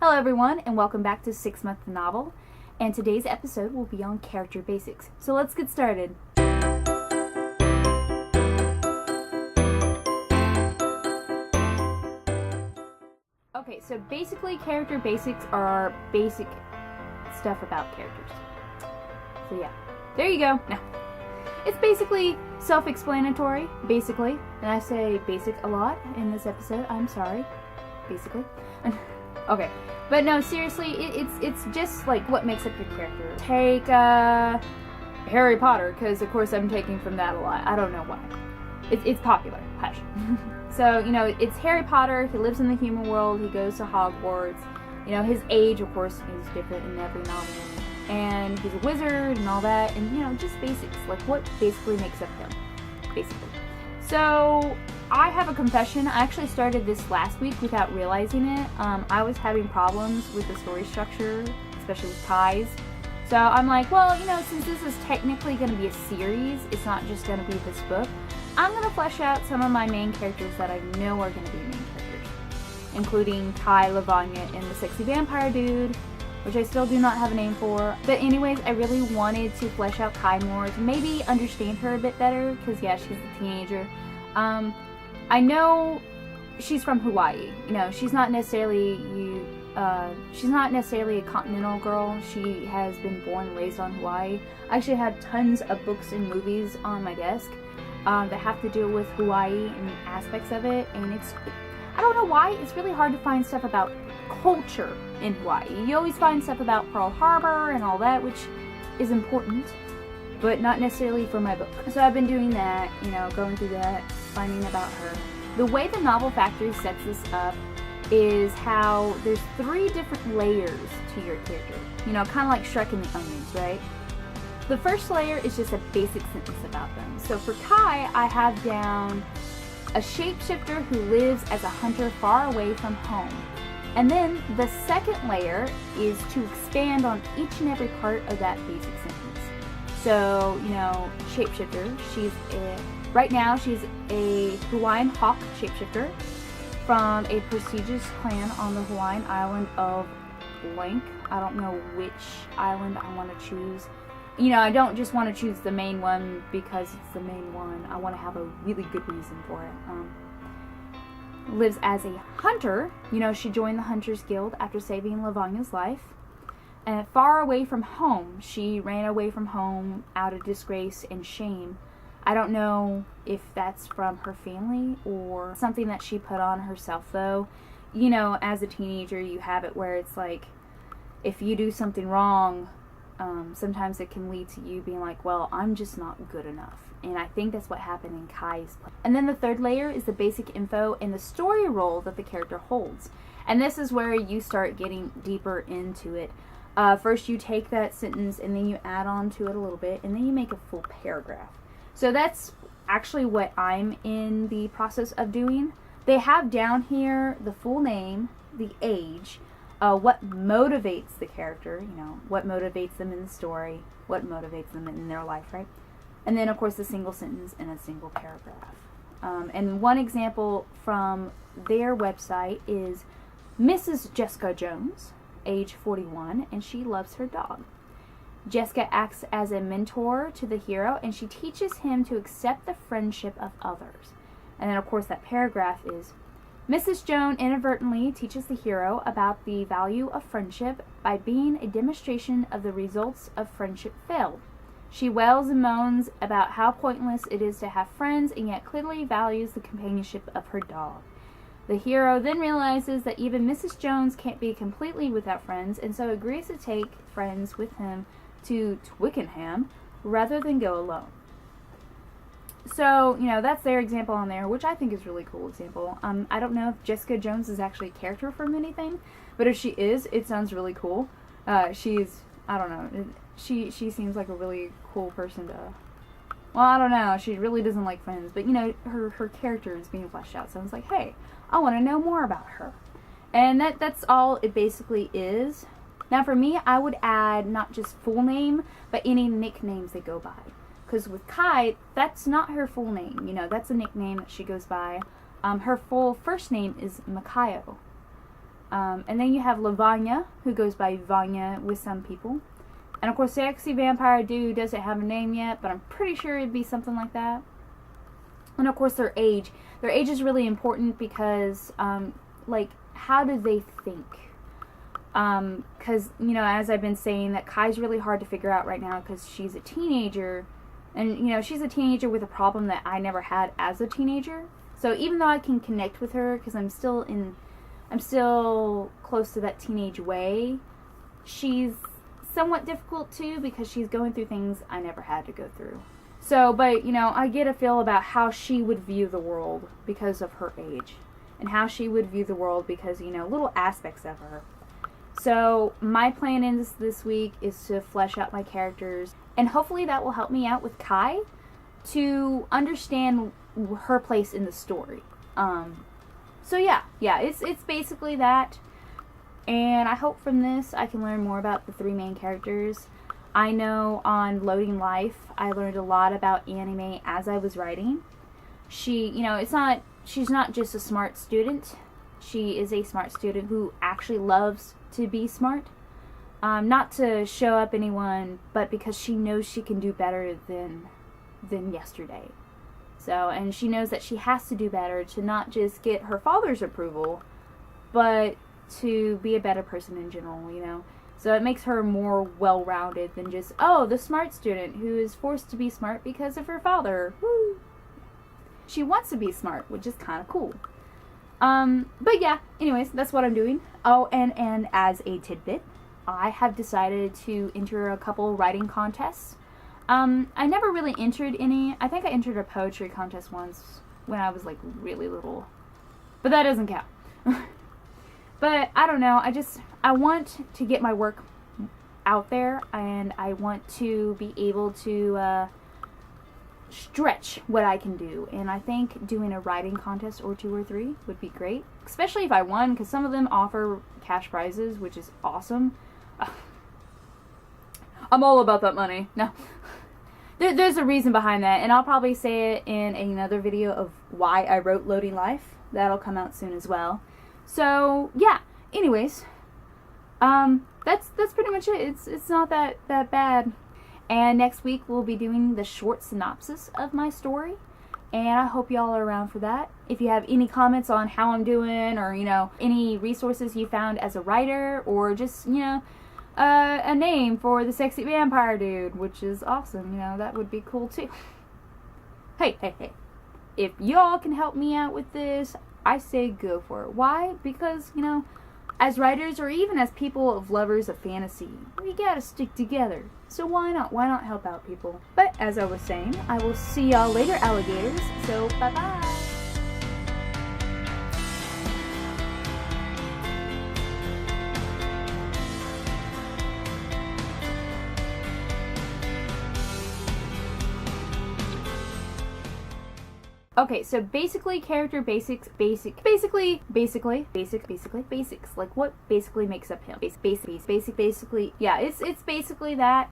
Hello everyone, and welcome back to 6 Month Novel, and today's episode will be on character basics. So let's get started. Okay, so basically character basics are basic stuff about characters. So yeah, there you go. Now, it's basically self-explanatory, basically, and I say basic a lot in this episode, I'm sorry, basically. Okay, but no, seriously, it's just like what makes up your character. Take Harry Potter, because of course I'm taking from that a lot. I don't know why. It's popular. Hush. So, you know, it's Harry Potter. He lives in the human world. He goes to Hogwarts. You know, his age, of course, is different in every novel. And he's a wizard and all that. And, you know, just basics. Like, what basically makes up him. Basically. So, I have a confession. I actually started this last week without realizing it. I was having problems with the story structure, especially with ties. So I'm like, well, you know, since this is technically going to be a series, it's not just going to be this book, I'm going to flesh out some of my main characters that I know are going to be main characters, including Kai, Lavanya, and the sexy vampire dude, which I still do not have a name for. But anyways, I really wanted to flesh out Kai more to maybe understand her a bit better, because yeah, she's a teenager. I know she's from Hawaii. You know, she's not necessarily a continental girl. She has been born and raised on Hawaii. I actually have tons of books and movies on my desk that have to do with Hawaii and aspects of it, and I don't know why, it's really hard to find stuff about culture in Hawaii. You always find stuff about Pearl Harbor and all that, which is important, but not necessarily for my book. So I've been doing that, you know, going through that, finding about her. The way the Novel Factory sets this up is how there's 3 different layers to your character. You know, kind of like Shrek and the Onions, right? The first layer is just a basic sentence about them. So for Kai, I have down a shapeshifter who lives as a hunter far away from home. And then the second layer is to expand on each and every part of that basic sentence. So, you know, shapeshifter, right now she's a Hawaiian hawk shapeshifter from a prestigious clan on the Hawaiian island of blank. I don't know which island I want to choose. You know, I don't just want to choose the main one because it's the main one. I want to have a really good reason for it. Lives as a hunter. You know, she joined the Hunters Guild after saving Lavanya's life. And far away from home. She ran away from home out of disgrace and shame. I don't know if that's from her family or something that she put on herself, though. You know, as a teenager, you have it where it's like, if you do something wrong, sometimes it can lead to you being like, well, I'm just not good enough. And I think that's what happened in Kai's play. And then the third layer is the basic info and the story role that the character holds. And this is where you start getting deeper into it. First you take that sentence and then you add on to it a little bit and then you make a full paragraph. So that's actually what I'm in the process of doing. They have down here the full name, the age, what motivates the character, you know, what motivates them in the story, what motivates them in their life, right? And then, of course, a single sentence and a single paragraph. And one example from their website is Mrs. Jessica Jones, age 41, and she loves her dog. Jessica acts as a mentor to the hero, and she teaches him to accept the friendship of others. And then, of course, that paragraph is, Mrs. Jones inadvertently teaches the hero about the value of friendship by being a demonstration of the results of friendship failed. She wails and moans about how pointless it is to have friends, and yet clearly values the companionship of her dog. The hero then realizes that even Mrs. Jones can't be completely without friends, and so agrees to take friends with him to Twickenham rather than go alone. So, you know, that's their example on there, which I think is a really cool example. I don't know if Jessica Jones is actually a character from anything, but if she is, it sounds really cool. I don't know, she seems like a really cool person to, well, I don't know, she really doesn't like friends, but, you know, her character is being fleshed out, so I was like, hey, I want to know more about her. And that's all it basically is. Now for me, I would add not just full name, but any nicknames they go by. Because with Kai, that's not her full name. You know, that's a nickname that she goes by. Her full first name is Makayo. And then you have Lavanya, who goes by Vanya with some people. And of course, Sexy Vampire Dude doesn't have a name yet, but I'm pretty sure it'd be something like that. And of course, their age. Their age is really important because, like, how do they think? Because, you know, as I've been saying, that Kai's really hard to figure out right now because she's a teenager. And, you know, she's a teenager with a problem that I never had as a teenager. So even though I can connect with her because I'm still close to that teenage way, she's somewhat difficult too because she's going through things I never had to go through. So, but, you know, I get a feel about how she would view the world because of her age. And how she would view the world because, you know, little aspects of her. So, my plan in this week is to flesh out my characters. And hopefully that will help me out with Kai to understand her place in the story. So yeah, it's basically that. And I hope from this I can learn more about the three main characters. I know on Loading Life, I learned a lot about anime as I was writing. She, you know, she's not just a smart student. She is a smart student who actually loves to be smart. Not to show up anyone, but because she knows she can do better than yesterday. So, and she knows that she has to do better to not just get her father's approval, but to be a better person in general, you know. So it makes her more well-rounded than just, oh, the smart student who is forced to be smart because of her father. Woo! She wants to be smart, which is kind of cool. But yeah, anyways, that's what I'm doing. Oh, and as a tidbit, I have decided to enter a couple writing contests. I never really entered any. I think I entered a poetry contest once when I was like really little. But that doesn't count. But I don't know. I want to get my work out there, and I want to be able to stretch what I can do. And I think doing a writing contest or 2 or 3 would be great. Especially if I won, because some of them offer cash prizes, which is awesome. I'm all about that money. No. There's a reason behind that, and I'll probably say it in another video of why I wrote Loading Life. That'll come out soon as well. So, yeah. Anyways, that's pretty much it. It's not that bad. And next week we'll be doing the short synopsis of my story, and I hope y'all are around for that. If you have any comments on how I'm doing, or, you know, any resources you found as a writer, or just, you know, a name for the Sexy Vampire Dude, which is awesome, you know, that would be cool too. Hey, if y'all can help me out with this, I say go for it. Why? Because, you know, as writers, or even as people of lovers of fantasy, we gotta stick together. So why not? Why not help out people? But as I was saying, I will see y'all later, alligators. So bye-bye. Okay, so basically character basics, basically, like what basically makes up him. Basically, yeah, it's basically that.